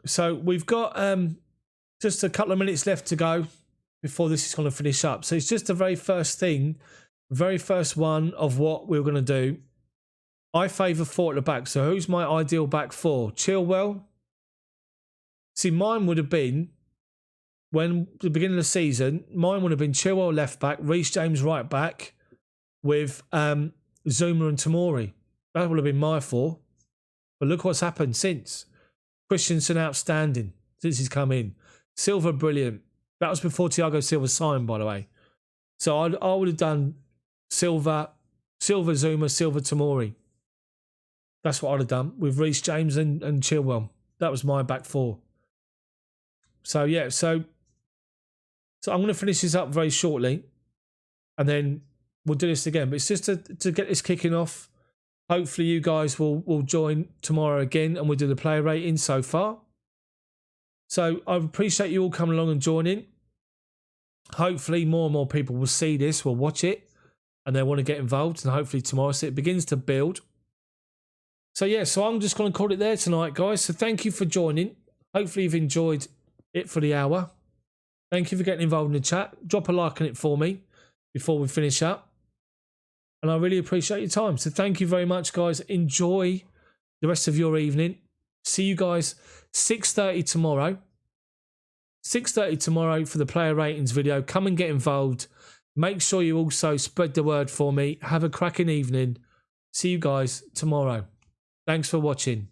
So we've got just a couple of minutes left to go before this is going to finish up. So it's just the very first one of what we're going to do. I favour 4 at the back. So who's my ideal back 4? Chilwell. See, mine would have been, when the beginning of the season, mine would have been Chilwell left back, Reece James right back, with Zuma and Tomori. That would have been my 4. But look what's happened since. Christensen outstanding since he's come in. Silva brilliant. That was before Thiago Silva signed, by the way. So I would have done Silva, Zuma, Silva, Tomori. That's what I'd have done with Reece James and Chilwell. That was my back 4. So yeah, so I'm going to finish this up very shortly, and then we'll do this again. But it's just to get this kicking off. Hopefully you guys will join tomorrow again and we'll do the player rating so far. So I appreciate you all coming along and joining. Hopefully more and more people will see this, will watch it, and they want to get involved, and hopefully tomorrow so it begins to build. So yeah, so I'm just going to call it there tonight, guys. So thank you for joining. Hopefully you've enjoyed it for the hour. Thank you for getting involved in the chat. Drop a like on it for me before we finish up. And I really appreciate your time. So thank you very much, guys. Enjoy the rest of your evening. See you guys 6:30 tomorrow. 6:30 tomorrow for the player ratings video. Come and get involved. Make sure you also spread the word for me. Have a cracking evening. See you guys tomorrow. Thanks for watching.